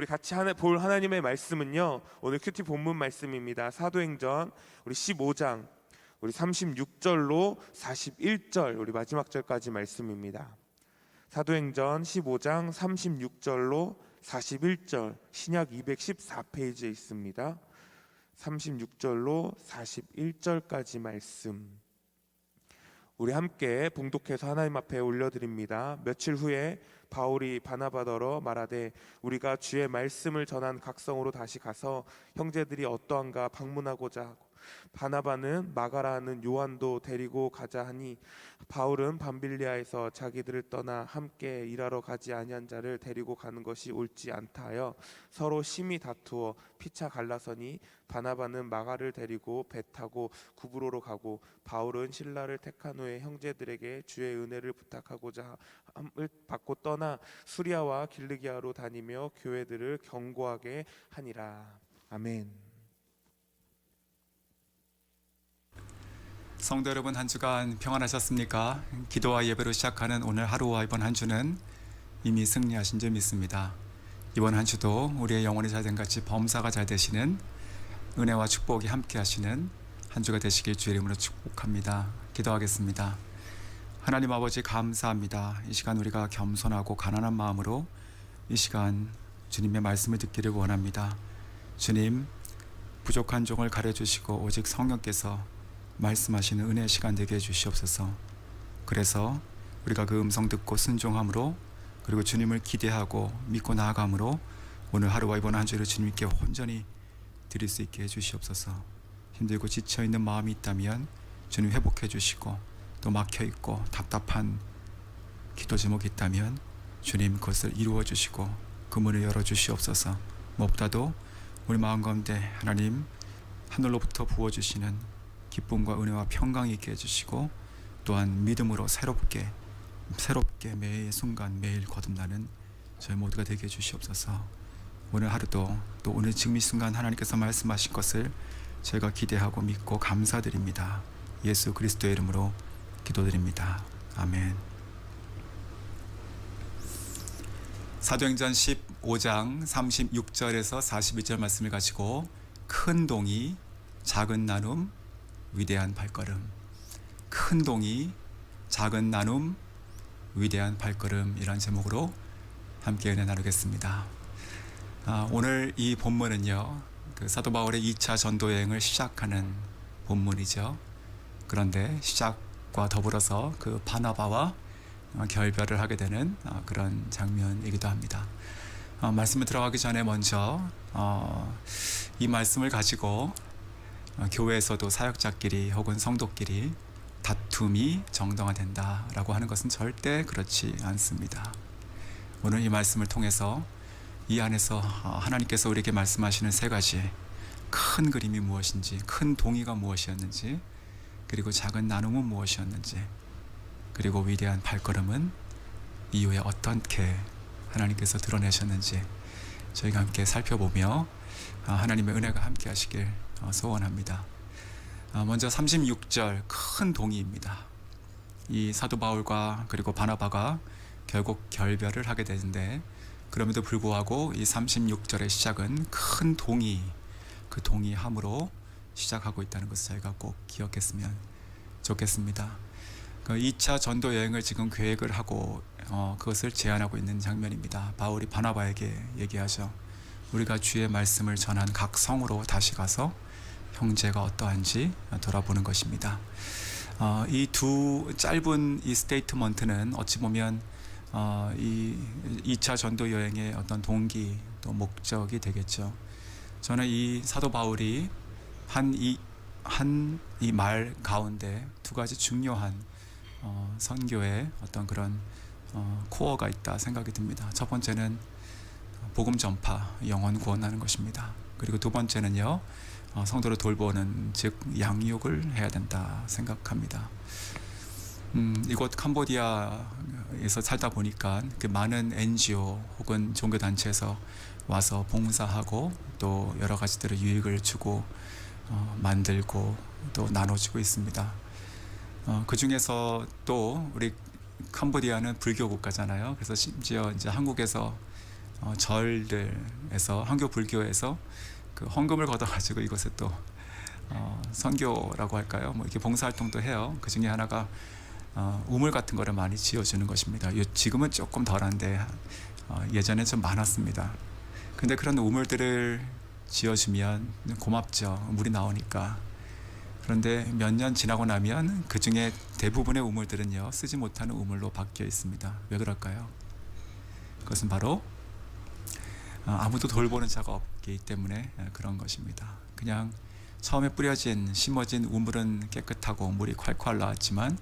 우리 같이 볼 하나님의 말씀은요, 오늘 큐티 본문 말씀입니다. 사도행전 우리 15장 우리 36절로 41절 우리 마지막 절까지 말씀입니다. 사도행전 15장 36절로 41절 신약 214페이지에 있습니다. 36절로 41절까지 말씀 우리 함께 봉독해서 하나님 앞에 올려드립니다. 며칠 후에 바울이 바나바더러 말하되 우리가 주의 말씀을 전한 각성으로 다시 가서 형제들이 어떠한가 방문하고자 하고 바나바는 마가라 하는 요한도 데리고 가자 하니 바울은 밤빌리아에서 자기들을 떠나 함께 일하러 가지 아니한 자를 데리고 가는 것이 옳지 않다 하여 서로 심히 다투어 피차 갈라서니 바나바는 마가를 데리고 배 타고 구브로로 가고 바울은 신라를 택한 후에 형제들에게 주의 은혜를 부탁하고자 함을 받고 떠나 수리아와 길르기아로 다니며 교회들을 경고하게 하니라. 아멘. 성도 여러분, 한 주간 평안하셨습니까? 기도와 예배로 시작하는 오늘 하루와 이번 한 주는 이미 승리하신 줄 믿습니다. 이번 한 주도 우리의 영혼이 잘된 같이 범사가 잘 되시는 은혜와 축복이 함께 하시는 한 주가 되시길 주의 이름으로 축복합니다. 기도하겠습니다. 하나님 아버지, 감사합니다. 이 시간 우리가 겸손하고 가난한 마음으로 이 시간 주님의 말씀을 듣기를 원합니다. 주님, 부족한 종을 가려주시고 오직 성령께서 말씀하시는 은혜의 시간 되게 해주시옵소서. 그래서 우리가 그 음성 듣고 순종함으로, 그리고 주님을 기대하고 믿고 나아감으로 오늘 하루와 이번 한 주를 주님께 온전히 드릴 수 있게 해주시옵소서. 힘들고 지쳐있는 마음이 있다면 주님 회복해 주시고, 또 막혀있고 답답한 기도 제목이 있다면 주님 그것을 이루어 주시고 그 문을 열어 주시옵소서. 무엇보다도 우리 마음 가운데 하나님 하늘로부터 부어주시는 기쁨과 은혜와 평강이 있게 해주시고, 또한 믿음으로 새롭게 매일 순간 매일 거듭나는 저희 모두가 되게 해주시옵소서. 오늘 하루도 또 오늘 지금 이 순간 하나님께서 말씀하신 것을 저희가 기대하고 믿고 감사드립니다. 예수 그리스도의 이름으로 기도드립니다. 아멘. 사도행전 15장 36절에서 42절 말씀을 가지고 큰 동이 작은 나눔 위대한 발걸음, 큰 동이 작은 나눔 위대한 발걸음이란 제목으로 함께 은혜 나누겠습니다. 오늘 이 본문은요, 그 사도 바울의 2차 전도 여행을 시작하는 본문이죠. 그런데 시작과 더불어서 그 바나바와 결별을 하게 되는 그런 장면이기도 합니다. 말씀을 들어가기 전에 먼저 이 말씀을 가지고 교회에서도 사역자끼리 혹은 성도끼리 다툼이 정당화된다라고 하는 것은 절대 그렇지 않습니다. 오늘 이 말씀을 통해서 이 안에서 하나님께서 우리에게 말씀하시는 세 가지, 큰 그림이 무엇인지, 큰 동의가 무엇이었는지, 그리고 작은 나눔은 무엇이었는지, 그리고 위대한 발걸음은 이후에 어떻게 하나님께서 드러내셨는지 저희가 함께 살펴보며 하나님의 은혜가 함께 하시길 소원합니다. 먼저 36절 큰 동의입니다. 이 사도 바울과 그리고 바나바가 결국 결별을 하게 되는데, 그럼에도 불구하고 이 36절의 시작은 큰 동의, 그 동의함으로 시작하고 있다는 것을 저희가 꼭 기억했으면 좋겠습니다. 그 2차 전도 여행을 지금 계획을 하고 그것을 제안하고 있는 장면입니다. 바울이 바나바에게 얘기하죠. 우리가 주의 말씀을 전한 각 성으로 다시 가서 형제가 어떠한지 돌아보는 것입니다. 이 두 짧은 이 스테이트먼트는 어찌 보면 이 2차 전도 여행의 어떤 동기 또 목적이 되겠죠. 저는 이 사도 바울이 한 이 말 가운데 두 가지 중요한 선교의 어떤 그런 코어가 있다 생각이 듭니다. 첫 번째는 복음 전파, 영혼 구원하는 것입니다. 그리고 두 번째는요, 성도를 돌보는, 즉 양육을 해야 된다 생각합니다. 이곳 캄보디아에서 살다 보니까 그 많은 NGO 혹은 종교단체에서 와서 봉사하고 또 여러 가지들을 유익을 주고 만들고 또 나눠주고 있습니다. 그 중에서 또 우리 캄보디아는 불교 국가잖아요. 그래서 심지어 이제 한국에서 절들에서 한교 불교에서 그 헌금을 걷어가지고 이것에 또 선교라고 할까요? 뭐 이렇게 봉사활동도 해요. 그 중에 하나가 우물 같은 거를 많이 지어주는 것입니다. 지금은 조금 덜한데 예전에 좀 많았습니다. 근데 그런 우물들을 지어주면 고맙죠. 물이 나오니까. 그런데 몇 년 지나고 나면 그 중에 대부분의 우물들은요, 쓰지 못하는 우물로 바뀌어 있습니다. 왜 그럴까요? 그것은 바로 아무도 돌보는 자가 없기 때문에 그런 것입니다. 그냥 처음에 심어진 우물은 깨끗하고 물이 콸콸 나왔지만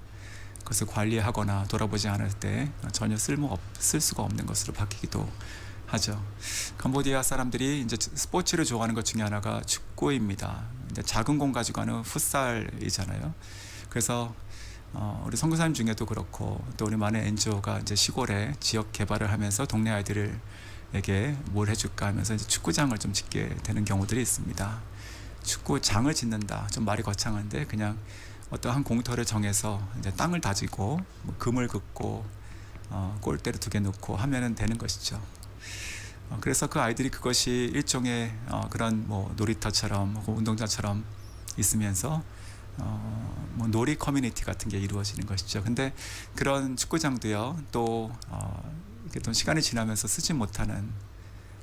그것을 관리하거나 돌아보지 않을 때 전혀 쓸 수가 없는 것으로 바뀌기도 하죠. 캄보디아 사람들이 이제 스포츠를 좋아하는 것 중에 하나가 축구입니다. 이제 작은 공 가지고 하는 풋살이잖아요. 그래서 우리 선교사님 중에도 그렇고 또 우리 많은 NGO가 이제 시골에 지역 개발을 하면서 동네 아이들에게 뭘 해줄까 하면서 이제 축구장을 좀 짓게 되는 경우들이 있습니다. 축구장을 짓는다. 좀 말이 거창한데 그냥 어떠한 공터를 정해서 이제 땅을 다지고 뭐 금을 긋고 골대를 2개 놓고 하면은 되는 것이죠. 그래서 그 아이들이 그것이 일종의 그런 뭐 놀이터처럼 혹은 운동장처럼 있으면서 뭐 놀이 커뮤니티 같은 게 이루어지는 것이죠. 근데 그런 축구장도요, 또 이렇게 또 시간이 지나면서 쓰지 못하는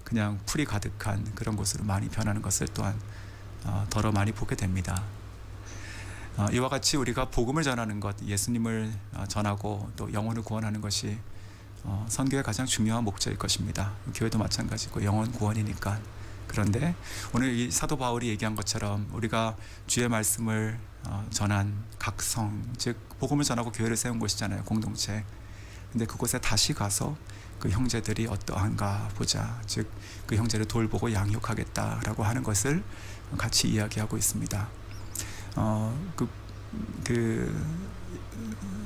그냥 풀이 가득한 그런 곳으로 많이 변하는 것을 또한 더러 많이 보게 됩니다. 이와 같이 우리가 복음을 전하는 것, 예수님을 전하고 또 영혼을 구원하는 것이 선교의 가장 중요한 목적일 것입니다. 교회도 마찬가지고 영혼 구원이니까. 그런데 오늘 이 사도 바울이 얘기한 것처럼 우리가 주의 말씀을 전한 각성, 즉 복음을 전하고 교회를 세운 곳이잖아요, 공동체. 근데 그곳에 다시 가서 그 형제들이 어떠한가 보자, 즉 그 형제를 돌보고 양육하겠다라고 하는 것을 같이 이야기하고 있습니다.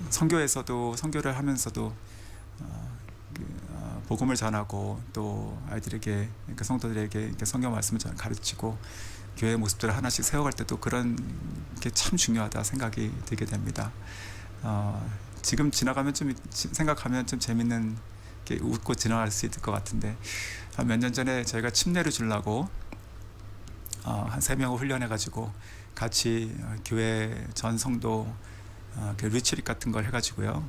선교에서도 선교를 하면서도 복음을 전하고 또 아이들에게, 그러니까 성도들에게 성경 말씀을 가르치고 교회의 모습들을 하나씩 세워갈 때도 그런 게 참 중요하다 생각이 들게 됩니다. 지금 지나가면 좀 생각하면 좀 재밌는 게 웃고 지나갈 수 있을 것 같은데, 한 몇 년 전에 저희가 침례를 주려고 한 3명을 훈련해가지고 같이 교회 전 성도 그 리트릿 같은 걸 해가지고요,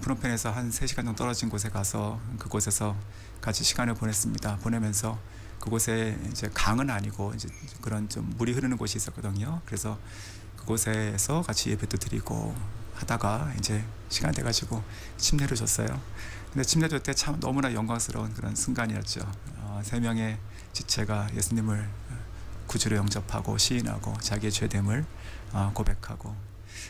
프놈펜에서 한 3시간 정도 떨어진 곳에 가서 그곳에서 같이 시간을 보냈습니다. 보내면서 그곳에 이제 강은 아니고 이제 그런 좀 물이 흐르는 곳이 있었거든요. 그래서 그곳에서 같이 예배도 드리고 하다가 이제 시간 돼가지고 침례를 줬어요. 근데 침례 줄 때 참 너무나 영광스러운 그런 순간이었죠. 3명의 지체가 예수님을 구주로 영접하고 시인하고 자기의 죄됨을 고백하고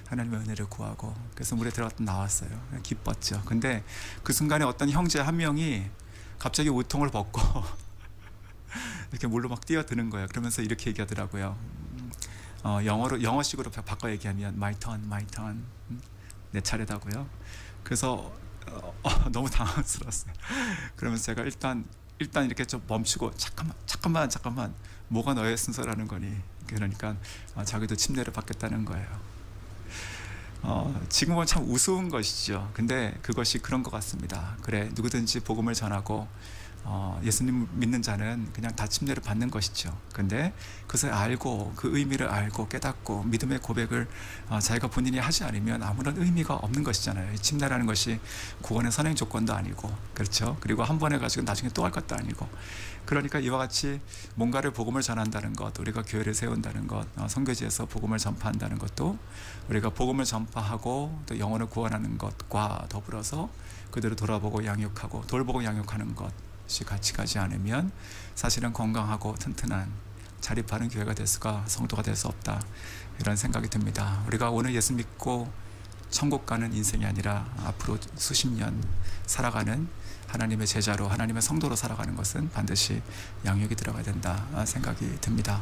하나님의 은혜를 구하고, 그래서 물에 들어갔다 나왔어요. 기뻤죠. 근데 그 순간에 어떤 형제 한 명이 갑자기 우통을 벗고 이렇게 물로 막 뛰어드는 거예요. 그러면서 이렇게 얘기하더라고요. 영어식으로 바꿔 얘기하면 my turn, 내 차례다고요. 그래서 너무 당황스러웠어요. 그러면서 제가 일단 이렇게 좀 멈추고 잠깐만, 뭐가 너의 순서라는 거니? 그러니까 자기도 침례를 받겠다는 거예요. 지금은 참 우스운 것이죠. 근데 그것이 그런 것 같습니다. 그래, 누구든지 복음을 전하고 예수님 믿는 자는 그냥 다 침례를 받는 것이죠. 근데 그것을 알고, 그 의미를 알고 깨닫고 믿음의 고백을 자기가 본인이 하지 않으면 아무런 의미가 없는 것이잖아요. 침례라는 것이 구원의 선행 조건도 아니고, 그렇죠. 그리고 한 번 해가지고 나중에 또 할 것도 아니고. 그러니까 이와 같이 뭔가를 복음을 전한다는 것, 우리가 교회를 세운다는 것, 선교지에서 복음을 전파한다는 것도 우리가 복음을 전파하고 또 영혼을 구원하는 것과 더불어서 그들을 돌아보고 양육하고 돌보고 양육하는 것이 같이 가지 않으면 사실은 건강하고 튼튼한 자립하는 교회가 될 수가, 성도가 될 수 없다, 이런 생각이 듭니다. 우리가 오늘 예수 믿고 천국 가는 인생이 아니라 앞으로 수십 년 살아가는 하나님의 제자로, 하나님의 성도로 살아가는 것은 반드시 양육이 들어가야 된다 생각이 듭니다.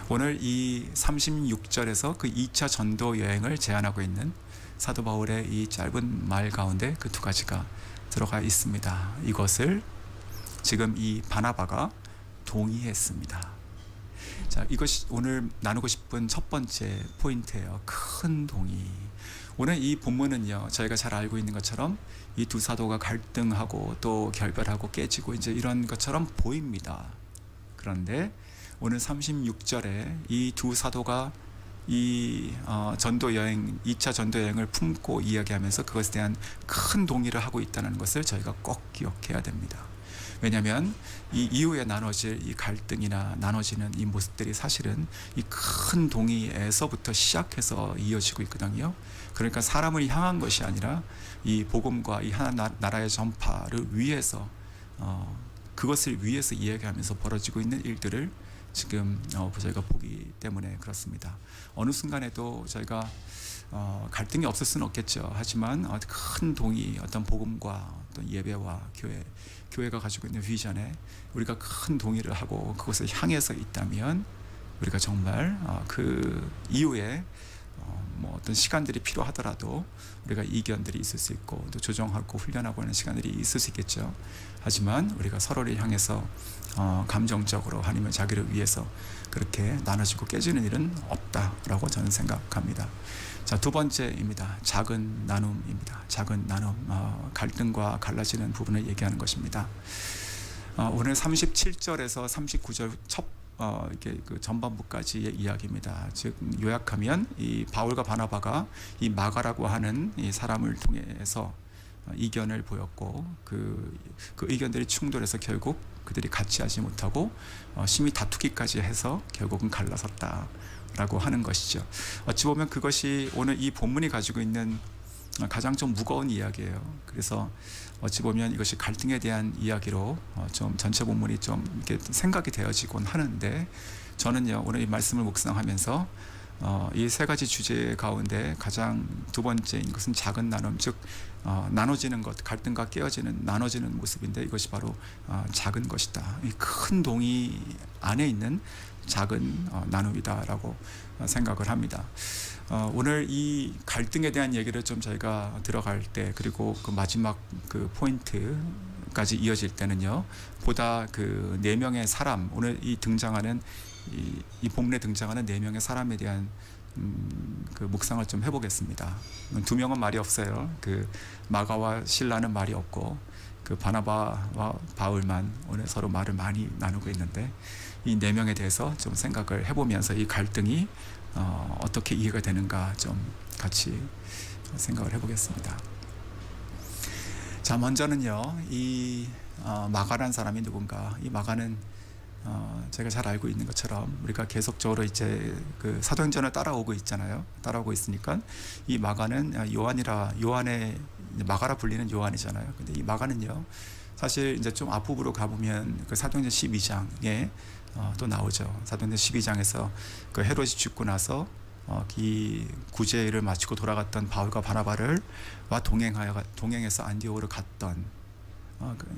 오늘 이 36절에서 그 2차 전도 여행을 제안하고 있는 사도 바울의 이 짧은 말 가운데 그 2가지가 들어가 있습니다. 이것을 지금 이 바나바가 동의했습니다. 자, 이것이 오늘 나누고 싶은 첫 번째 포인트예요. 큰 동의. 오늘 이 본문은요, 저희가 잘 알고 있는 것처럼 이 두 사도가 갈등하고 또 결별하고 깨지고 이제 이런 것처럼 보입니다. 그런데 오늘 36절에 이 두 사도가 이 전도 여행, 2차 전도 여행을 품고 이야기하면서 그것에 대한 큰 동의를 하고 있다는 것을 저희가 꼭 기억해야 됩니다. 왜냐하면 이 이후에 나눠질 이 갈등이나 나눠지는 이 모습들이 사실은 이 큰 동의에서부터 시작해서 이어지고 있거든요. 그러니까 사람을 향한 것이 아니라 이 복음과 이 하나 나라의 전파를 위해서 그것을 위해서 이야기하면서 벌어지고 있는 일들을 지금 저희가 보기 때문에 그렇습니다. 어느 순간에도 저희가 갈등이 없을 수는 없겠죠. 하지만 큰 동의, 어떤 복음과 어떤 예배와 교회가 가지고 있는 비전에 우리가 큰 동의를 하고 그것을 향해서 있다면 우리가 정말 그 이후에 뭐 어떤 시간들이 필요하더라도 우리가 이견들이 있을 수 있고 또 조정하고 훈련하고 하는 시간들이 있을 수 있겠죠. 하지만 우리가 서로를 향해서 감정적으로 아니면 자기를 위해서 그렇게 나눠지고 깨지는 일은 없다라고 저는 생각합니다. 자, 두 번째입니다. 작은 나눔입니다. 작은 나눔, 갈등과 갈라지는 부분을 얘기하는 것입니다. 오늘 37절에서 39절 이렇게 그 전반부까지의 이야기입니다. 즉 요약하면 이 바울과 바나바가 이 마가라고 하는 이 사람을 통해서 이견을 보였고 그 의견들이 충돌해서 결국 그들이 같이 하지 못하고 심히 다투기까지 해서 결국은 갈라섰다라고 하는 것이죠. 어찌 보면 그것이 오늘 이 본문이 가지고 있는 가장 좀 무거운 이야기예요. 그래서 어찌 보면 이것이 갈등에 대한 이야기로 좀 전체 본문이 좀 이렇게 생각이 되어지곤 하는데 저는요 오늘 이 말씀을 묵상하면서 이 세 가지 주제 가운데 가장 두 번째인 것은 작은 나눔, 즉 나눠지는 것, 갈등과 깨어지는 나눠지는 모습인데 이것이 바로 작은 것이다. 이 큰 동의 안에 있는 작은 나눔이다라고 생각을 합니다. 오늘 이 갈등에 대한 얘기를 좀 저희가 들어갈 때 그리고 그 마지막 그 포인트까지 이어질 때는요 보다 그 네 명의 사람, 오늘 이 등장하는 이 본문에 등장하는 네 명의 사람에 대한 그 묵상을 좀 해보겠습니다. 두 명은 말이 없어요. 그 마가와 실라는 말이 없고 그 바나바와 바울만 오늘 서로 말을 많이 나누고 있는데 이 네 명에 대해서 좀 생각을 해보면서 이 갈등이 어떻게 이해가 되는가 좀 같이 생각을 해보겠습니다. 자, 먼저는요 이 마가라는 사람이 누군가. 이 마가는 제가 잘 알고 있는 것처럼 우리가 계속적으로 이제 그 사도행전을 따라오고 있잖아요. 따라오고 있으니까 이 마가는 요한의 마가라 불리는 요한이잖아요. 근데 이 마가는요 사실 이제 좀 앞부분으로 가보면 그 사도행전 12장에 또 나오죠. 사도행전 12장에서 그 헤롯이 죽고 나서 이 구제를 마치고 돌아갔던 바울과 바나바를 동행해서 안디옥으로 갔던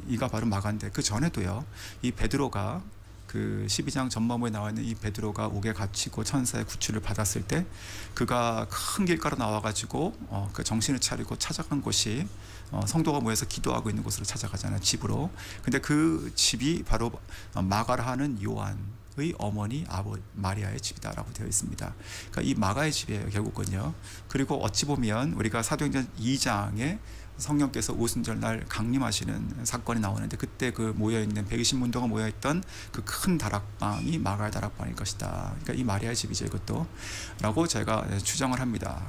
이가 바로 마가인데 그 전에도요 이 베드로가 그 12장 전반부에 나와 있는 이 베드로가 옥에 갇히고 천사의 구출을 받았을 때 그가 큰 길가로 나와가지고 그 정신을 차리고 찾아간 곳이 성도가 모여서 기도하고 있는 곳으로 찾아가잖아요. 집으로. 근데 그 집이 바로 마가라 하는 요한의 어머니 마리아의 집이다라고 되어 있습니다. 그러니까 이 마가의 집이에요 결국은요. 그리고 어찌 보면 우리가 사도행전 2장에 성령께서 오순절날 강림하시는 사건이 나오는데 그때 그 모여있는 120문도가 모여있던 그 큰 다락방이 마가의 다락방일 것이다. 그러니까 이 마리아의 집이죠 이것도 라고 제가 추정을 합니다.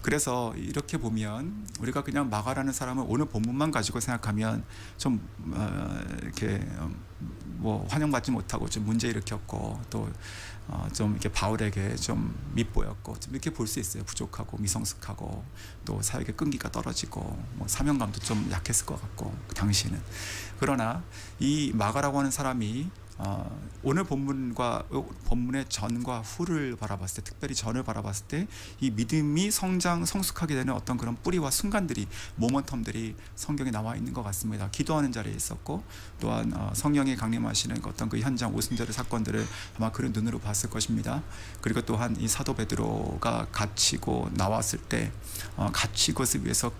그래서 이렇게 보면 우리가 그냥 마가라는 사람을 오늘 본문만 가지고 생각하면 좀 이렇게 뭐 환영받지 못하고 좀 문제 일으켰고 또 좀 이렇게 바울에게 좀 밉보였고 좀 이렇게 볼 수 있어요. 부족하고 미성숙하고 또 사역의 끈기가 떨어지고 뭐 사명감도 좀 약했을 것 같고 그 당시에는. 그러나 이 마가라고 하는 사람이 오늘 본문의 전과 후를 바라봤을 때, 특별히 전을 바라봤을 때 이 믿음이 성숙하게 되는 어떤 그런 뿌리와 순간들이, 모먼텀들이 성경에 나와 있는 것 같습니다. 기도하는 자리에 있었고, 또한 성령이 강림하시는 어떤 그 현장, 오순절의 사건들을 아마 그런 눈으로 봤을 것입니다. 그리고 또한 이 사도 베드로가 갇히고 나왔을 때 갇힌 것을 위해서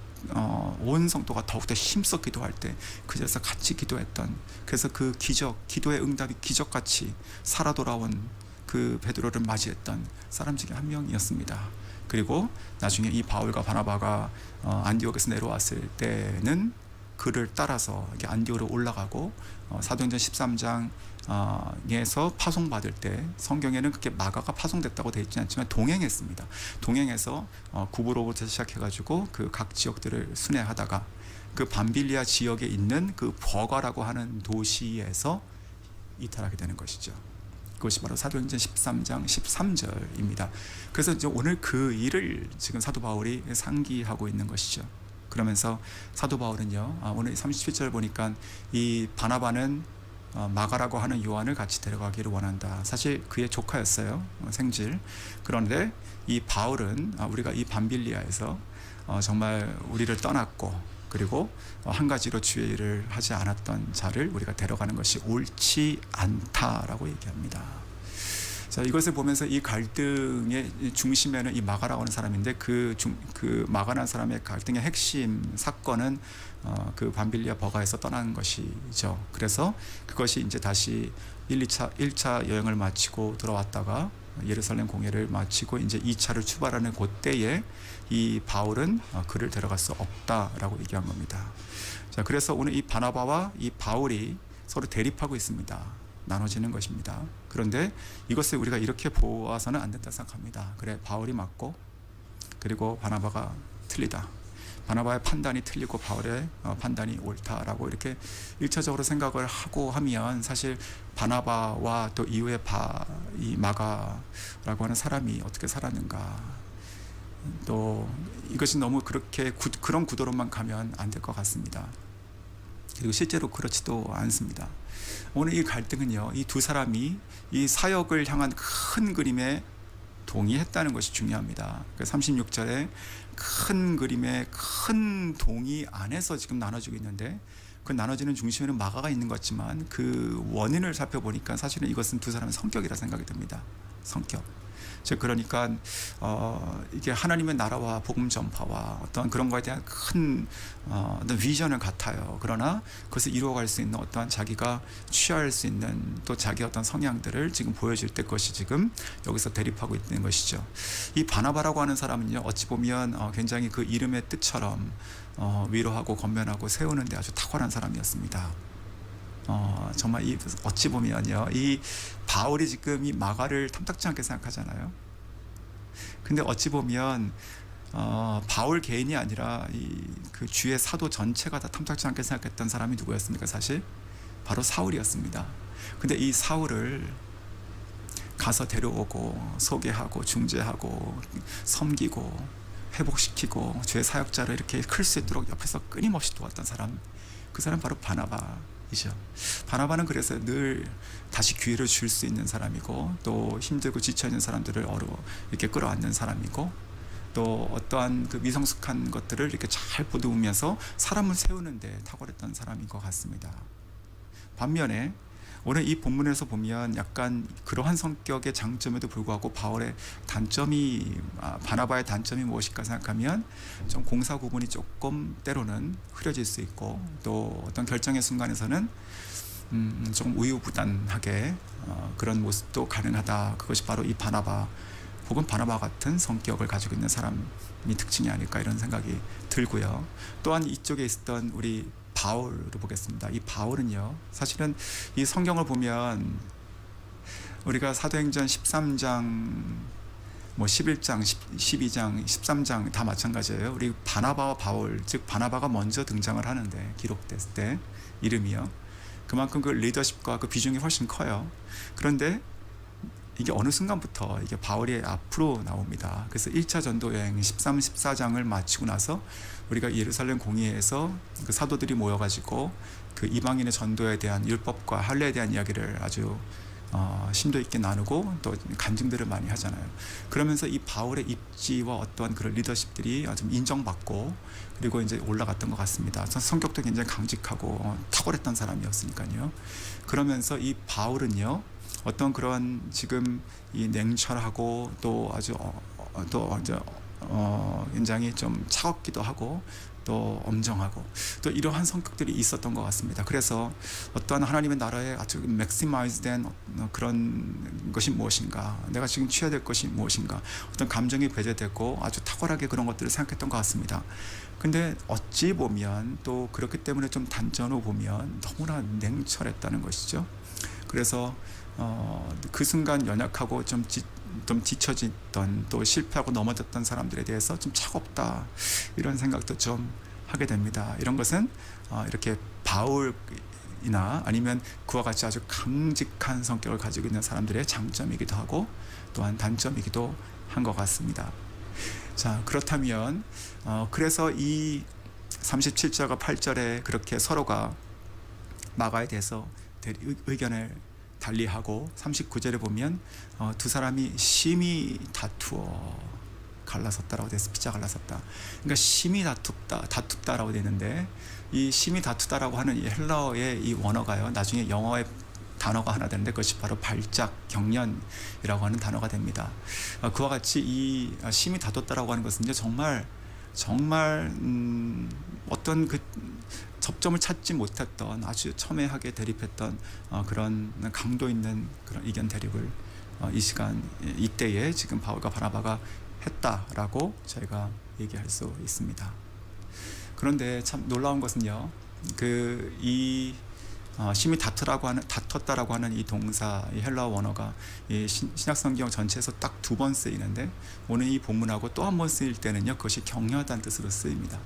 온 성도가 더욱더 힘써 기도할 때 그 자리에서 같이 기도했던, 그래서 그 기도의 응답이 기적같이 살아 돌아온 그 베드로를 맞이했던 사람 중에 한 명이었습니다. 그리고 나중에 이 바울과 바나바가 안디옥에서 내려왔을 때는 그를 따라서 이렇게 안디옥으로 올라가고 사도행전 13장에서 파송받을 때 성경에는 그렇게 마가가 파송됐다고 되어 있지는 않지만 동행했습니다. 동행해서 구브로부터 시작해가지고 그 각 지역들을 순회하다가 그 밤빌리아 지역에 있는 그 버가라고 하는 도시에서 이탈하게 되는 것이죠. 그것이 바로 사도행전 13장 13절입니다. 그래서 이제 오늘 그 일을 지금 사도 바울이 상기하고 있는 것이죠. 그러면서 사도 바울은요, 오늘 37절 보니까 이 바나바는 마가라고 하는 요한을 같이 데려가기를 원한다. 사실 그의 조카였어요, 생질. 그런데 이 바울은 우리가 이 밤빌리아에서 정말 우리를 떠났고, 그리고 한 가지로 주의 일을 하지 않았던 자를 우리가 데려가는 것이 옳지 않다라고 얘기합니다. 자, 이것을 보면서 이 갈등의 중심에는 이 마가라고 하는 사람인데 그 마가라는 사람의 갈등의 핵심 사건은 그 밤빌리아 버가에서 떠나는 것이죠. 그래서 그것이 이제 다시 1차 여행을 마치고 돌아왔다가 예루살렘 공회를 마치고 이제 2차를 출발하는 그때에 이 바울은 그를 데려갈 수 없다라고 얘기한 겁니다. 자, 그래서 오늘 이 바나바와 이 바울이 서로 대립하고 있습니다. 나눠지는 것입니다. 그런데 이것을 우리가 이렇게 보아서는 안 된다 생각합니다. 그래, 바울이 맞고 그리고 바나바가 틀리다. 바나바의 판단이 틀리고 바울의 판단이 옳다라고 이렇게 1차적으로 생각을 하고 하면 사실 바나바와 또 이후에 이 마가라고 하는 사람이 어떻게 살았는가, 또 이것이 너무 그렇게 그런 구도로만 가면 안 될 것 같습니다. 그리고 실제로 그렇지도 않습니다. 오늘 이 갈등은요, 이 두 사람이 이 사역을 향한 큰 그림에 동의했다는 것이 중요합니다. 36절에 큰 그림의 큰 동의 안에서 지금 나눠지고 있는데, 그 나눠지는 중심에는 마가가 있는 것 같지만 그 원인을 살펴보니까 사실은 이것은 두 사람의 성격이라 생각이 듭니다. 성격. 즉 그러니까 이게 하나님의 나라와 복음 전파와 어떤 그런 거에 대한 큰 어떤 비전을 같아요. 그러나 그것을 이루어갈 수 있는 어떠한 자기가 취할 수 있는 또 자기 어떤 성향들을 지금 보여줄 때 것이 지금 여기서 대립하고 있는 것이죠. 이 바나바라고 하는 사람은요, 어찌 보면 굉장히 그 이름의 뜻처럼 위로하고 건면하고 세우는데 아주 탁월한 사람이었습니다. 정말 어찌 보면요, 이 바울이 지금 이 마가를 탐탁지 않게 생각하잖아요. 근데 어찌 보면 바울 개인이 아니라 그 주의 사도 전체가 다 탐탁지 않게 생각했던 사람이 누구였습니까? 사실 바로 사울이었습니다. 근데 이 사울을 가서 데려오고 소개하고 중재하고 섬기고 회복시키고 주의 사역자를 이렇게 클 수 있도록 옆에서 끊임없이 도왔던 사람, 그 사람 바로 바나바이죠. 바나바는 그래서 늘 다시 기회를 줄 수 있는 사람이고, 또 힘들고 지쳐있는 사람들을 이렇게 끌어안는 사람이고, 또 어떠한 그 미성숙한 것들을 이렇게 잘 보듬으면서 사람을 세우는데 탁월했던 사람인 것 같습니다. 반면에 오늘 이 본문에서 보면 약간 그러한 성격의 장점에도 불구하고 바울의 단점이, 바나바의 단점이 무엇일까 생각하면 좀 공사 구분이 조금 때로는 흐려질 수 있고, 또 어떤 결정의 순간에서는 조금 우유부단하게 그런 모습도 가능하다. 그것이 바로 이 바나바 혹은 바나바 같은 성격을 가지고 있는 사람이 특징이 아닐까, 이런 생각이 들고요. 또한 이쪽에 있었던 우리 바울을 보겠습니다. 이 바울은요, 사실은 이 성경을 보면 우리가 사도행전 13장, 11장, 12장, 13장 다 마찬가지예요. 우리 바나바와 바울, 즉 바나바가 먼저 등장을 하는데, 기록됐을 때 이름이요, 그만큼 그 리더십과 그 비중이 훨씬 커요. 그런데 이게 어느 순간부터 이게 바울이 앞으로 나옵니다. 그래서 1차 전도 여행 13, 14장을 마치고 나서 우리가 예루살렘 공회에서 그 사도들이 모여가지고 그 이방인의 전도에 대한 율법과 할례에 대한 이야기를 아주 심도 있게 나누고 또 간증들을 많이 하잖아요. 그러면서 이 바울의 입지와 어떠한 그런 리더십들이 좀 인정받고, 그리고 이제 올라갔던 것 같습니다. 성격도 굉장히 강직하고 탁월했던 사람이었으니까요. 그러면서 이 바울은요, 어떤 그런 지금 이 냉철하고 또 아주 굉장히 좀 차갑기도 하고 또 엄정하고 또 이러한 성격들이 있었던 것 같습니다. 그래서 어떠한 하나님의 나라에 아주 맥시마이즈된 그런 것이 무엇인가, 내가 지금 취해야 될 것이 무엇인가, 어떤 감정이 배제되고 아주 탁월하게 그런 것들을 생각했던 것 같습니다. 근데 어찌 보면 또 그렇기 때문에 좀 단전으로 보면 너무나 냉철했다는 것이죠. 그래서 그 순간 연약하고 좀 뒤처졌던, 또 실패하고 넘어졌던 사람들에 대해서 좀 차갑다, 이런 생각도 좀 하게 됩니다. 이런 것은 이렇게 바울이나 아니면 그와 같이 아주 강직한 성격을 가지고 있는 사람들의 장점이기도 하고 또한 단점이기도 한 것 같습니다. 자, 그렇다면 그래서 이 37절과 8절에 그렇게 서로가 마가에 대해서 의견을 달리하고 39절에 보면 두 사람이 심히 다투어 갈라섰다라고 돼서 피자 갈라섰다. 그러니까 심히 다투다라고 되는데, 이 심히 다투다라고 하는 이 헬라어의 이 원어가요, 나중에 영어의 단어가 하나 되는데 그것이 바로 발작 경련이라고 하는 단어가 됩니다. 그와 같이 이 심히 다퉜다라고 하는 것은 이제 정말 어떤 그 접점을 찾지 못했던, 아주 첨예하게 대립했던 그런 강도 있는 그런 의견 대립을 이 시간 이때에 지금 바울과 바나바가 했다라고 저희가 얘기할 수 있습니다. 그런데 참 놀라운 것은요, 이 심히 다퉜다라고 하는 이 동사, 이 헬라어 원어가 이 신약성경 전체에서 딱 2번 쓰이는데, 오늘 이 본문하고 또 한 번 쓰일 때는요, 그것이 격려하다는 뜻으로 쓰입니다.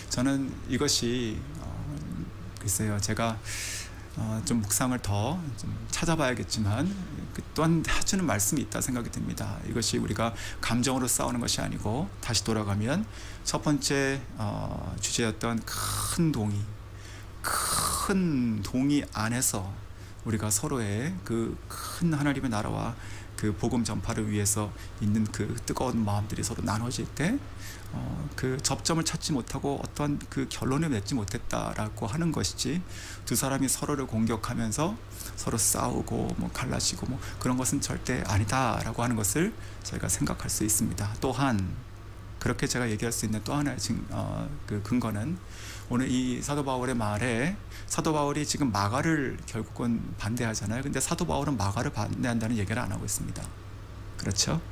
저는 이것이 글쎄요, 제가 좀 묵상을 더 좀 찾아봐야겠지만 또한 해주는 말씀이 있다 생각이 듭니다. 이것이 우리가 감정으로 싸우는 것이 아니고, 다시 돌아가면 첫 번째 주제였던 큰 동이 안에서 우리가 서로의 그 큰 하나님의 나라와 그 복음 전파를 위해서 있는 그 뜨거운 마음들이 서로 나눠질 때 그 접점을 찾지 못하고 어떤 그 결론을 맺지 못했다라고 하는 것이지, 두 사람이 서로를 공격하면서 서로 싸우고 뭐 갈라지고 뭐 그런 것은 절대 아니다라고 하는 것을 저희가 생각할 수 있습니다. 또한 그렇게 제가 얘기할 수 있는 또 하나의 그 근거는, 오늘 이 사도 바울의 말에, 사도 바울이 지금 마가를 결국은 반대하잖아요. 근데 사도 바울은 마가를 반대한다는 얘기를 안 하고 있습니다. 그렇죠?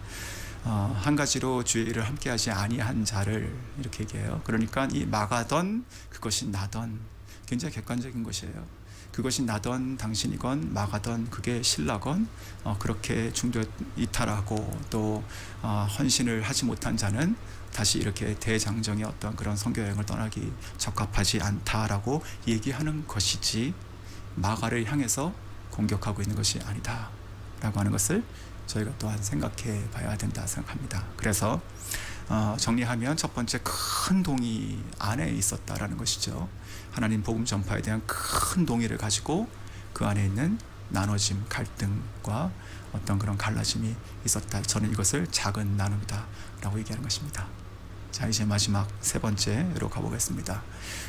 한 가지로 주의 일을 함께하지 아니한 자를 이렇게 얘기해요. 그러니까 이 마가던 그것이 나던, 굉장히 객관적인 것이에요. 그것이 나던 당신이건 마가던 그게 신라건 그렇게 중도에 이탈하고 또 헌신을 하지 못한 자는 다시 이렇게 대장정의 어떤 그런 선교 여행을 떠나기 적합하지 않다라고 얘기하는 것이지, 마가를 향해서 공격하고 있는 것이 아니다 라고 하는 것을 저희가 또한 생각해 봐야 된다 생각합니다. 그래서 정리하면 첫 번째, 큰 동이 안에 있었다라는 것이죠. 하나님 복음 전파에 대한 큰 동의를 가지고 그 안에 있는 나눠짐, 갈등과 어떤 그런 갈라짐이 있었다. 저는 이것을 작은 나눔이다 라고 얘기하는 것입니다. 자, 이제 마지막 세 번째로 가보겠습니다.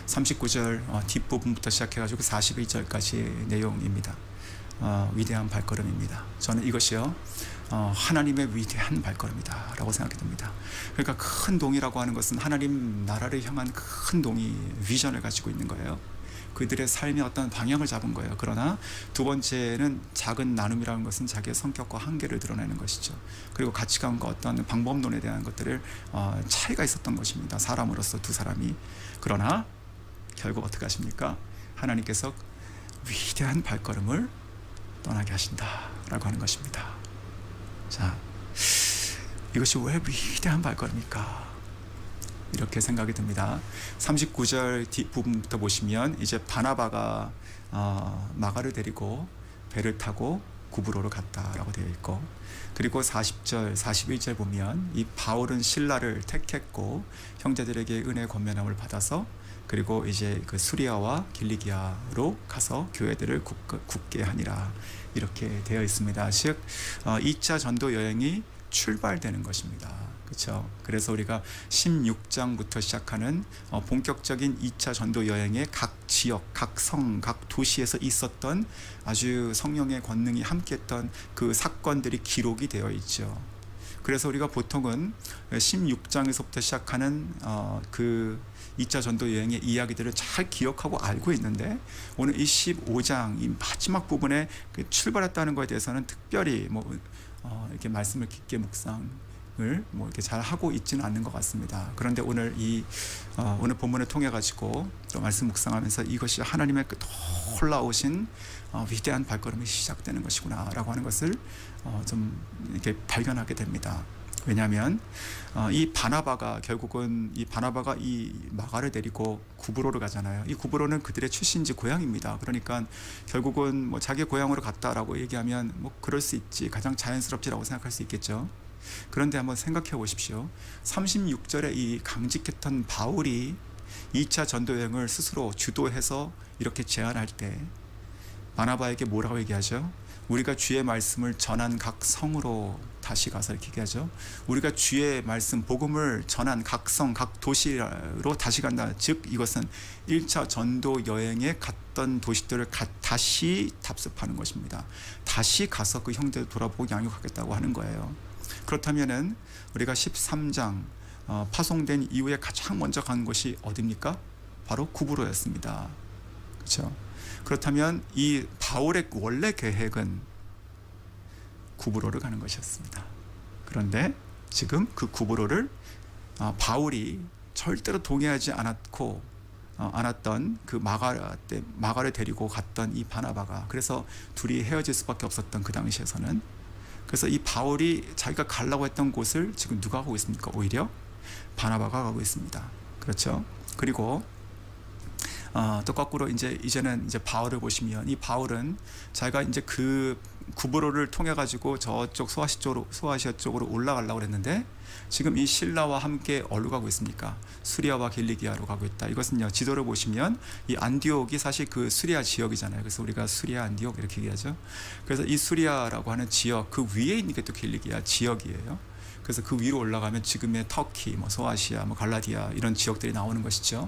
39절 뒷부분부터 시작해가지고 42절까지 내용입니다. 위대한 발걸음입니다. 저는 이것이요, 하나님의 위대한 발걸음이다 라고 생각이 듭니다. 그러니까 큰 동이라고 하는 것은 하나님 나라를 향한 큰 동이, 비전을 가지고 있는 거예요. 그들의 삶의 어떤 방향을 잡은 거예요. 그러나 두 번째는 작은 나눔이라는 것은 자기의 성격과 한계를 드러내는 것이죠. 그리고 가치관과 어떤 방법론에 대한 것들을 차이가 있었던 것입니다. 사람으로서 두 사람이. 그러나 결국 어떻게 하십니까? 하나님께서 위대한 발걸음을 떠나게 하신다라고 하는 것입니다. 자, 이것이 왜 위대한 발걸음일까? 이렇게 생각이 듭니다. 39절 뒷부분부터 보시면 이제 바나바가 마가를 데리고 배를 타고 구브로로 갔다라고 되어 있고, 그리고 40절, 41절 보면 이 바울은 신라를 택했고 형제들에게 은혜의 권면함을 받아서, 그리고 이제 그 수리아와 길리기아로 가서 교회들을 굳게 하니라 이렇게 되어 있습니다. 즉 2차 전도 여행이 출발되는 것입니다. 그렇죠? 그래서 우리가 16장부터 시작하는 본격적인 2차 전도 여행의 각 지역, 각 성, 각 도시에서 있었던 아주 성령의 권능이 함께했던 그 사건들이 기록이 되어 있죠. 그래서 우리가 보통은 16장에서부터 시작하는 그 2차 전도 여행의 이야기들을 잘 기억하고 알고 있는데, 오늘 이 15장 이 마지막 부분에 그 출발했다는 것에 대해서는 특별히 이렇게 말씀을 깊게 묵상을 이렇게 잘 하고 있지는 않는 것 같습니다. 그런데 오늘 오늘 본문을 통해 가지고 또 말씀 묵상하면서 이것이 하나님의 그 놀라우신 위대한 발걸음이 시작되는 것이구나라고 하는 것을 좀 이렇게 발견하게 됩니다. 왜냐하면 이 바나바가 결국은 이 마가를 데리고 구브로를 가잖아요. 이 구브로는 그들의 출신지 고향입니다. 그러니까 결국은 자기 고향으로 갔다라고 얘기하면 그럴 수 있지, 가장 자연스럽지라고 생각할 수 있겠죠. 그런데 한번 생각해 보십시오. 36절에 이 강직했던 바울이 2차 전도 여행을 스스로 주도해서 이렇게 제안할 때 바나바에게 뭐라고 얘기하죠? 우리가 주의 말씀을 전한 각 성으로 다시 가서 이렇게 얘기하죠. 우리가 주의 말씀 복음을 전한 각 성, 각 도시로 다시 간다. 즉 이것은 1차 전도 여행에 갔던 도시들을 다시 답습하는 것입니다. 다시 가서 그 형제를 돌아보고 양육하겠다고 하는 거예요. 그렇다면은 우리가 13장 파송된 이후에 가장 먼저 간 곳이 어디입니까? 바로 구브로였습니다. 그렇죠? 그렇다면 이 바울의 원래 계획은 구브로를 가는 것이었습니다. 그런데 지금 그 구브로를 바울이 절대로 동의하지 않았던 그 마가를 데리고 갔던 이 바나바가, 그래서 둘이 헤어질 수밖에 없었던 그 당시에서는, 그래서 이 바울이 자기가 가려고 했던 곳을 지금 누가 가고 있습니까? 오히려 바나바가 가고 있습니다. 그렇죠? 그리고 또 거꾸로 이제는 바울을 보시면, 이 바울은 자기가 이제 그 구브로를 통해 가지고 저쪽 소아시아 쪽으로 올라가려고 했는데, 지금 이 실라와 함께 어디로 가고 있습니까? 수리아와 길리기아로 가고 있다. 이것은요, 지도를 보시면 이 안디옥이 사실 그 수리아 지역이잖아요. 그래서 우리가 수리아 안디옥 이렇게 얘기하죠. 그래서 이 수리아라고 하는 지역 그 위에 있는 게 또 길리기아 지역이에요. 그래서 그 위로 올라가면 지금의 터키, 소아시아, 갈라디아 이런 지역들이 나오는 것이죠.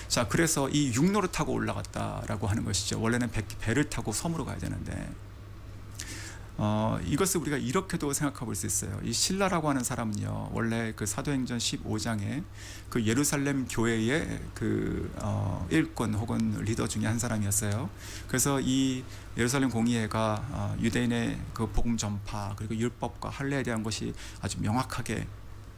자, 그래서 이 육로를 타고 올라갔다라고 하는 것이죠. 원래는 배를 타고 섬으로 가야 되는데, 이것을 우리가 이렇게도 생각해 볼 수 있어요. 이 실라라고 하는 사람은요, 원래 그 사도행전 15장에 그 예루살렘 교회의 그 일꾼 혹은 리더 중에 한 사람이었어요. 그래서 이 예루살렘 공의회가 유대인의 그 복음 전파 그리고 율법과 할례에 대한 것이 아주 명확하게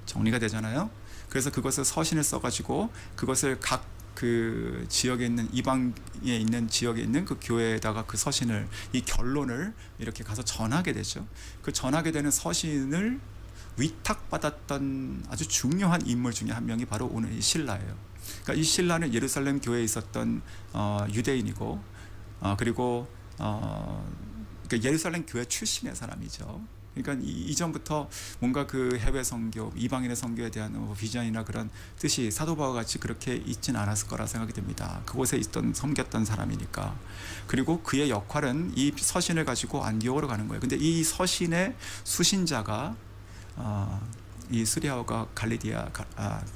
정리가 되잖아요. 그래서 그것을 서신을 써가지고 그것을 각 그 지역에 있는 이방에 있는 지역에 있는 그 교회에다가 그 서신을, 이 결론을 이렇게 가서 전하게 되죠. 그 전하게 되는 서신을 위탁받았던 아주 중요한 인물 중에 한 명이 바로 오늘 이 실라예요. 그러니까 이 실라는 예루살렘 교회에 있었던 유대인이고, 그리고 그러니까 예루살렘 교회 출신의 사람이죠. 그러니까 이전부터 뭔가 그 해외 선교, 이방인의 선교에 대한 비전이나 그런 뜻이 사도 바울과 같이 그렇게 있지는 않았을 거라 생각이 듭니다. 그곳에 섬겼던 사람이니까. 그리고 그의 역할은 이 서신을 가지고 안디옥으로 가는 거예요. 근데 이 서신의 수신자가 이 수리아와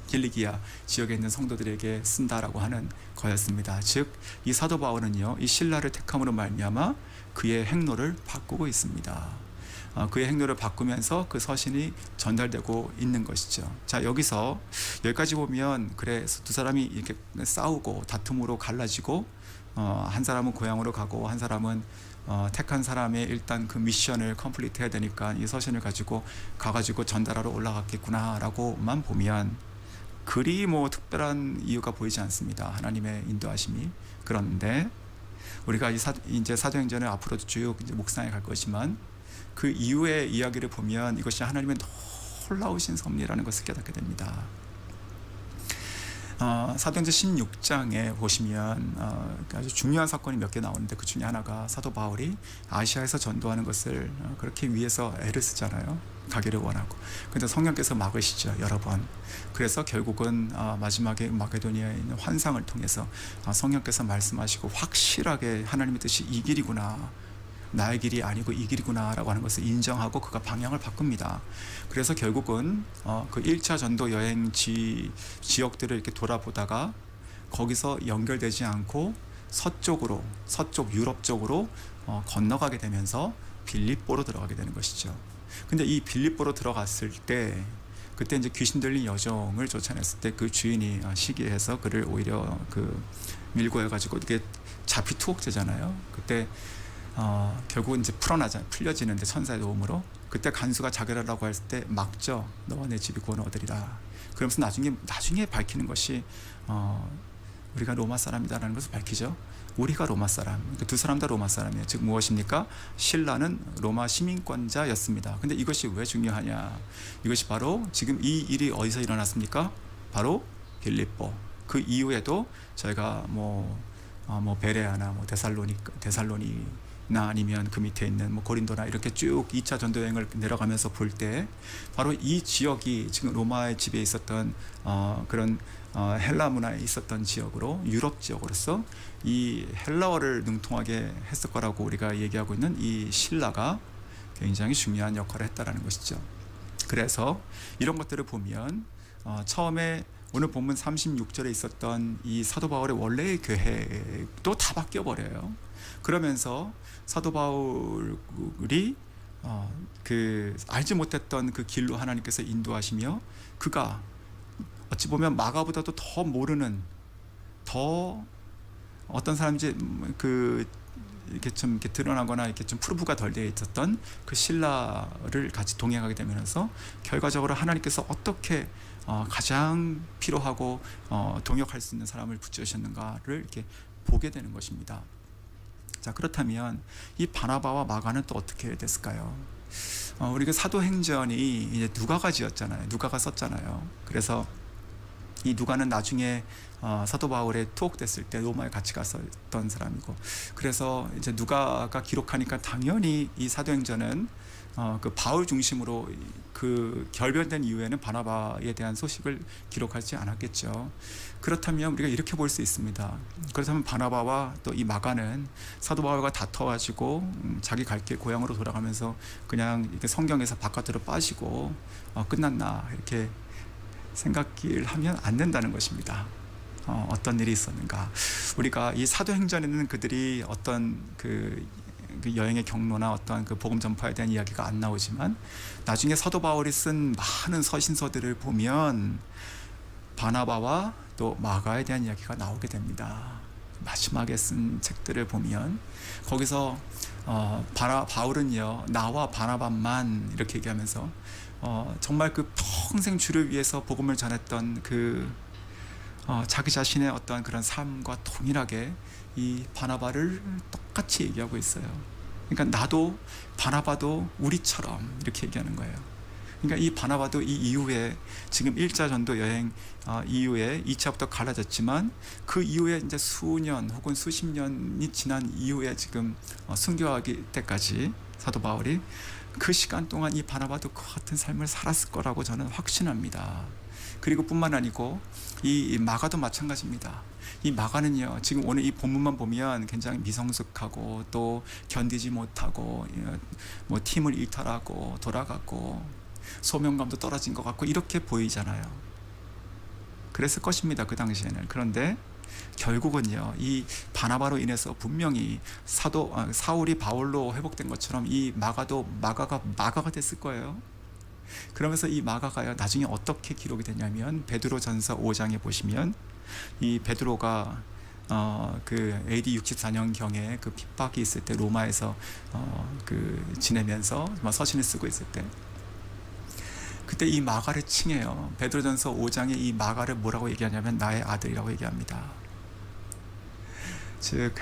길리기아 지역에 있는 성도들에게 쓴다라고 하는 거였습니다. 즉 이 사도 바울은요, 이 실라를 택함으로 말미암아 그의 행로를 바꾸고 있습니다. 그의 행로를 바꾸면서 그 서신이 전달되고 있는 것이죠. 자, 여기까지 보면, 그래서 두 사람이 이렇게 싸우고 다툼으로 갈라지고, 한 사람은 고향으로 가고 한 사람은 택한 사람의 일단 그 미션을 컴플리트 해야 되니까 이 서신을 가가지고 전달하러 올라갔겠구나라고만 보면 그리 특별한 이유가 보이지 않습니다. 하나님의 인도하심이. 그런데 우리가 이제 사도행전을 앞으로 쭉 묵상해 갈 것이지만, 그 이후의 이야기를 보면 이것이 하나님의 놀라우신 섭리라는 것을 깨닫게 됩니다. 사도행전 16장에 보시면 아주 중요한 사건이 몇 개 나오는데, 그 중에 하나가 사도 바울이 아시아에서 전도하는 것을 그렇게 위해서 애를 쓰잖아요. 가기를 원하고. 그런데 성령께서 막으시죠, 여러 번. 그래서 결국은 마지막에 마게도니아에 있는 환상을 통해서 성령께서 말씀하시고 확실하게 하나님의 뜻이 이 길이구나, 나의 길이 아니고 이 길이구나 라고 하는 것을 인정하고 그가 방향을 바꿉니다. 그래서 결국은 그 1차 전도 여행지 지역들을 이렇게 돌아보다가 거기서 연결되지 않고 서쪽 유럽 쪽으로 건너가게 되면서 빌립보로 들어가게 되는 것이죠. 근데 이 빌립보로 들어갔을 때 그때 이제 귀신 들린 여종을 쫓아냈을 때 그 주인이 시기해서 그를 오히려 그 밀고 해가지고 이게 잡히 투옥되잖아요. 그때 결국 이제 풀려지는데 천사의 도움으로 그때 간수가 자결하라고 했을 때 막죠. 너와 내 집이 구원 얻으리라. 그러면서 나중에 밝히는 것이 우리가 로마 사람이다라는 것을 밝히죠. 우리가 로마 사람, 그러니까 두 사람 다 로마 사람이에요. 즉 무엇입니까? 신라는 로마 시민권자였습니다. 근데 이것이 왜 중요하냐? 이것이 바로 지금 이 일이 어디서 일어났습니까? 바로 빌립보. 그 이후에도 저희가 뭐 베레아나 뭐 데살로니나 아니면 그 밑에 있는 뭐 고린도나 이렇게 쭉 2차 전도 여행을 내려가면서 볼 때 바로 이 지역이 지금 로마의 지배에 있었던 그런 헬라 문화에 있었던 지역으로 유럽 지역으로서 이 헬라어를 능통하게 했을 거라고 우리가 얘기하고 있는 이 신라가 굉장히 중요한 역할을 했다라는 것이죠. 그래서 이런 것들을 보면 처음에 오늘 본문 36절에 있었던 이 사도 바울의 원래의 계획도 다 바뀌어 버려요. 그러면서 사도 바울이 그 알지 못했던 그 길로 하나님께서 인도하시며 그가 어찌 보면 마가보다도 더 모르는 더 어떤 사람인지 그 이렇게 좀 이렇게 드러나거나 이렇게 좀 프루브가 덜 되어 있었던 그 신라를 같이 동행하게 되면서 결과적으로 하나님께서 어떻게 가장 필요하고 동역할 수 있는 사람을 붙여주셨는가를 이렇게 보게 되는 것입니다. 자, 그렇다면 이 바나바와 마가는 또 어떻게 됐을까요? 우리가 사도행전이 이제 누가가 지었잖아요. 누가가 썼잖아요. 그래서 이 누가는 나중에 사도 바울에 투옥됐을 때 로마에 같이 갔었던 사람이고, 그래서 이제 누가가 기록하니까 당연히 이 사도행전은 그 바울 중심으로 그 결별된 이후에는 바나바에 대한 소식을 기록하지 않았겠죠. 그렇다면 우리가 이렇게 볼 수 있습니다. 그렇다면 바나바와 또 이 마가는 사도 바울과 다퉈가지고 자기 갈 길 고향으로 돌아가면서 그냥 이렇게 성경에서 바깥으로 빠지고 끝났나 이렇게 생각을 하면 안 된다는 것입니다. 어떤 일이 있었는가? 우리가 이 사도행전에는 그들이 어떤 그 여행의 경로나 어떠한 그 복음 전파에 대한 이야기가 안 나오지만 나중에 사도 바울이 쓴 많은 서신서들을 보면 바나바와 또 마가에 대한 이야기가 나오게 됩니다. 마지막에 쓴 책들을 보면 거기서 바울은요 나와 바나바만 이렇게 얘기하면서 정말 그 평생 주를 위해서 복음을 전했던 그 자기 자신의 어떠한 그런 삶과 동일하게 이 바나바를 똑같이 얘기하고 있어요. 그러니까 나도 바나바도 우리처럼 이렇게 얘기하는 거예요. 그러니까 이 바나바도 이 이후에 지금 1차 전도 여행 이후에 2차부터 갈라졌지만 그 이후에 이제 수년 혹은 수십 년이 지난 이후에 지금 순교하기 때까지 사도 바울이 그 시간 동안 이 바나바도 그 같은 삶을 살았을 거라고 저는 확신합니다. 그리고 뿐만 아니고 이 마가도 마찬가지입니다. 이 마가는요 지금 오늘 이 본문만 보면 굉장히 미성숙하고 또 견디지 못하고 뭐 팀을 일탈하고 돌아가고 소명감도 떨어진 것 같고 이렇게 보이잖아요. 그랬을 것입니다 그 당시에는. 그런데 결국은요 이 바나바로 인해서 분명히 사울이 바울로 회복된 것처럼 이 마가가 됐을 거예요. 그러면서 이 마가가요 나중에 어떻게 기록이 되냐면 베드로전서 5장에 보시면 이 베드로가 그 AD 64년 경에 그 핍박이 있을 때 로마에서 그 지내면서 서신을 쓰고 있을 때 그때 이 마가를 칭해요. 베드로전서 5장에 이 마가를 뭐라고 얘기하냐면 나의 아들이라고 얘기합니다. 즉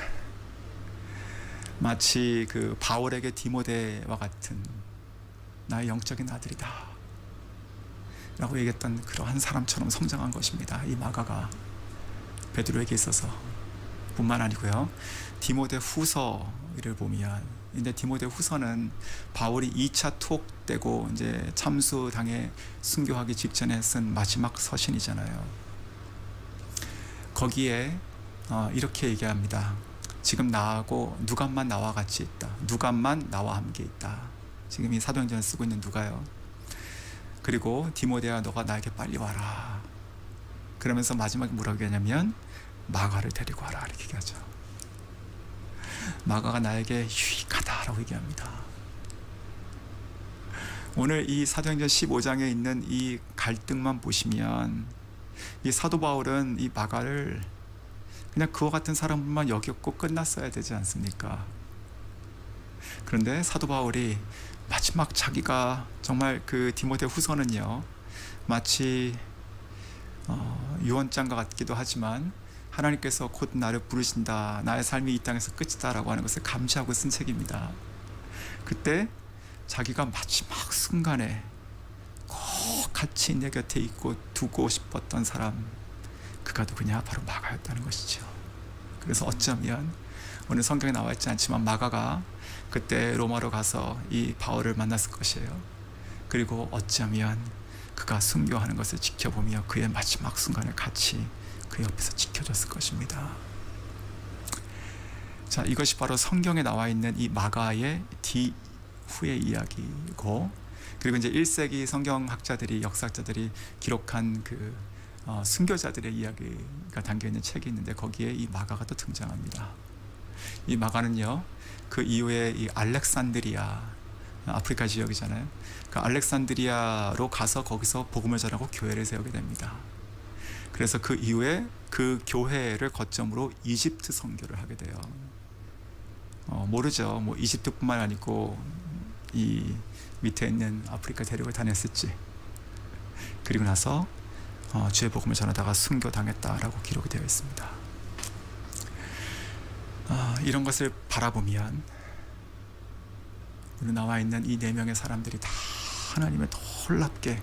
마치 그 바울에게 디모데와 같은 나의 영적인 아들이다 라고 얘기했던 그러한 사람처럼 성장한 것입니다. 이 마가가 베드로에게 있어서 뿐만 아니고요 디모데 후서를 보면 근데 디모데 후서는 바울이 2차 투옥되고 이제 참수당해 순교하기 직전에 쓴 마지막 서신이잖아요. 거기에 이렇게 얘기합니다. 지금 나하고 누간만 나와 같이 있다. 누간만 나와 함께 있다. 지금 이 사도행전을 쓰고 있는 누가요. 그리고 디모데야 너가 나에게 빨리 와라. 그러면서 마지막에 뭐라고 얘기하냐면 마가를 데리고 와라 이렇게 얘기하죠. 마가가 나에게 유익하다라고 얘기합니다. 오늘 이 사도행전 15장에 있는 이 갈등만 보시면 이 사도 바울은 이 마가를 그냥 그와 같은 사람만 여겼고 끝났어야 되지 않습니까? 그런데 사도 바울이 마지막 자기가 정말 그 디모데 후서는요, 마치 유언장과 같기도 하지만 하나님께서 곧 나를 부르신다, 나의 삶이 이 땅에서 끝이다 라고 하는 것을 감시하고 쓴 책입니다. 그때 자기가 마지막 순간에 꼭 같이 내 곁에 있고 두고 싶었던 사람, 그가 누구냐? 바로 마가였다는 것이죠. 그래서 어쩌면 오늘 성경에 나와 있지 않지만 마가가 그때 로마로 가서 이 바울을 만났을 것이에요. 그리고 어쩌면 그가 순교하는 것을 지켜보며 그의 마지막 순간을 같이 그 옆에서 지켜줬을 것입니다. 자, 이것이 바로 성경에 나와 있는 이 마가의 뒤후의 이야기고, 그리고 이제 1세기 성경학자들이, 역사학자들이 기록한 그 순교자들의 이야기가 담겨 있는 책이 있는데 거기에 이 마가가 또 등장합니다. 이 마가는요, 그 이후에 이 알렉산드리아, 아프리카 지역이잖아요. 그 알렉산드리아로 가서 거기서 복음을 전하고 교회를 세우게 됩니다. 그래서 그 이후에 그 교회를 거점으로 이집트 선교를 하게 돼요. 모르죠. 뭐 이집트뿐만 아니고 이 밑에 있는 아프리카 대륙을 다녔을지. 그리고 나서 주의 복음을 전하다가 순교당했다라고 기록이 되어 있습니다. 이런 것을 바라보면 오늘 나와 있는 이 4명의 사람들이 다 하나님의 놀랍게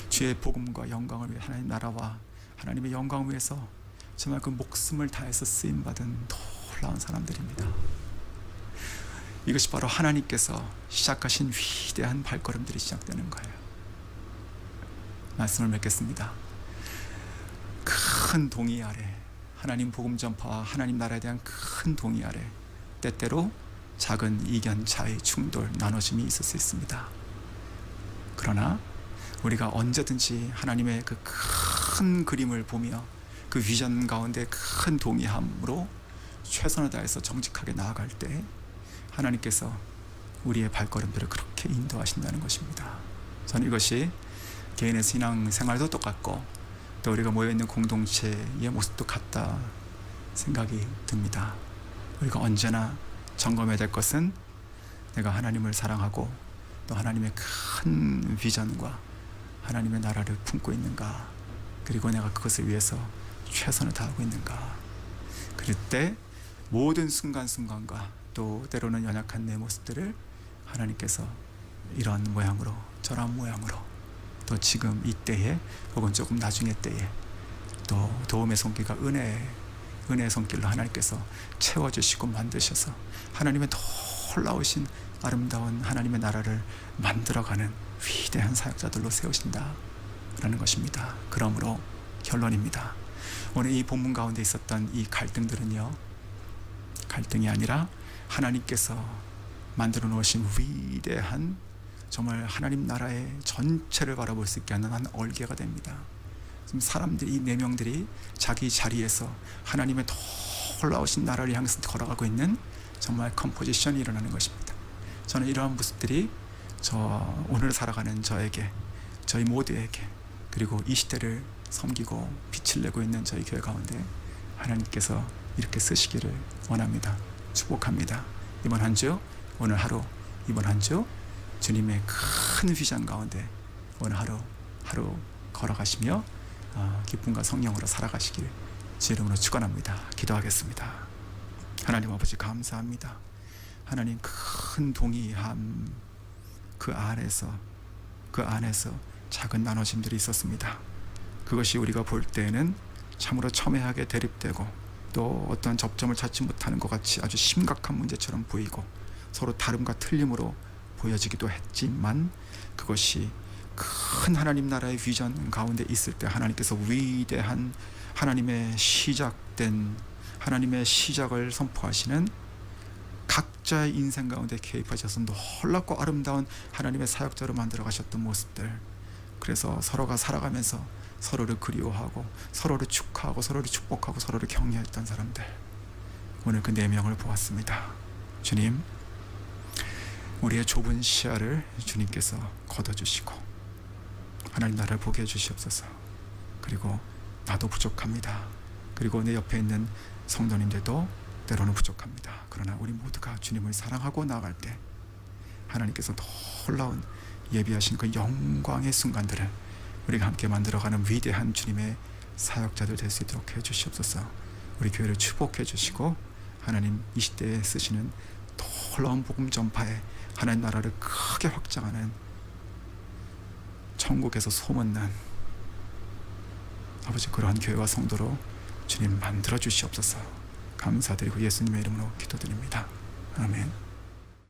주의 복음과 영광을 위해, 하나님 나라와 하나님의 영광을 위해서 정말 그 목숨을 다해서 쓰임받은 놀라운 사람들입니다. 이것이 바로 하나님께서 시작하신 위대한 발걸음들이 시작되는 거예요. 말씀을 맺겠습니다. 큰 동의 아래, 하나님 복음 전파와 하나님 나라에 대한 큰 동의 아래 때때로 작은 이견, 차이, 충돌, 나눠짐이 있을 수 있습니다. 그러나 우리가 언제든지 하나님의 그 큰 그림을 보며 그 비전 가운데 큰 동의함으로 최선을 다해서 정직하게 나아갈 때 하나님께서 우리의 발걸음들을 그렇게 인도하신다는 것입니다. 저는 이것이 개인의 신앙생활도 똑같고 또 우리가 모여있는 공동체의 모습도 같다 생각이 듭니다. 우리가 언제나 점검해야 될 것은 내가 하나님을 사랑하고 또 하나님의 큰 비전과 하나님의 나라를 품고 있는가, 그리고 내가 그것을 위해서 최선을 다하고 있는가. 그럴 때 모든 순간순간과 또 때로는 연약한 내 모습들을 하나님께서 이런 모양으로 저런 모양으로 또 지금 이때에 혹은 조금 나중에 때에 또 도움의 손길과 은혜의 손길로 하나님께서 채워주시고 만드셔서 하나님의 놀라우신 아름다운 하나님의 나라를 만들어가는 위대한 사역자들로 세우신다라는 것입니다. 그러므로 결론입니다. 오늘 이 본문 가운데 있었던 이 갈등들은요, 갈등이 아니라 하나님께서 만들어 놓으신 위대한, 정말 하나님 나라의 전체를 바라볼 수 있게 하는 한 얼개가 됩니다. 지금 사람들이, 이 4명들이 자기 자리에서 하나님의 놀라우신 나라를 향해서 걸어가고 있는 정말 컴포지션이 일어나는 것입니다. 저는 이러한 모습들이 오늘 살아가는 저에게, 저희 모두에게, 그리고 이 시대를 섬기고 빛을 내고 있는 저희 교회 가운데 하나님께서 이렇게 쓰시기를 원합니다. 축복합니다. 이번 한 주, 오늘 하루, 이번 한 주 주님의 큰 비전 가운데 오늘 하루 걸어가시며 기쁨과 성령으로 살아가시길 주 이름으로 축원합니다. 기도하겠습니다. 하나님 아버지 감사합니다. 하나님 큰 동의함 그 안에서 작은 나눠짐들이 있었습니다. 그것이 우리가 볼 때에는 참으로 첨예하게 대립되고 또 어떤 접점을 찾지 못하는 것 같이 아주 심각한 문제처럼 보이고 서로 다름과 틀림으로 보여지기도 했지만, 그것이 큰 하나님 나라의 비전 가운데 있을 때 하나님께서 위대한 하나님의 시작된 하나님의 시작을 선포하시는 각자의 인생 가운데 개입하셔서 놀랍고 아름다운 하나님의 사역자로 만들어 가셨던 모습들, 그래서 서로가 살아가면서 서로를 그리워하고 서로를 축하하고 서로를 축복하고 서로를 격려했던 사람들, 오늘 그 4명을 보았습니다. 주님, 우리의 좁은 시야를 주님께서 걷어주시고 하나님 나라를 보게 해주시옵소서. 그리고 나도 부족합니다. 그리고 내 옆에 있는 성도님들도 때로는 부족합니다. 그러나 우리 모두가 주님을 사랑하고 나아갈 때 하나님께서 놀라운 예비하신 그 영광의 순간들을 우리가 함께 만들어가는 위대한 주님의 사역자들 될 수 있도록 해주시옵소서. 우리 교회를 축복해 주시고 하나님 이 시대에 쓰시는 놀라운 복음 전파에 하나님 나라를 크게 확장하는 천국에서 소문난 아버지 그러한 교회와 성도로 주님 만들어 주시옵소서. 감사드리고 예수님의 이름으로 기도드립니다. 아멘.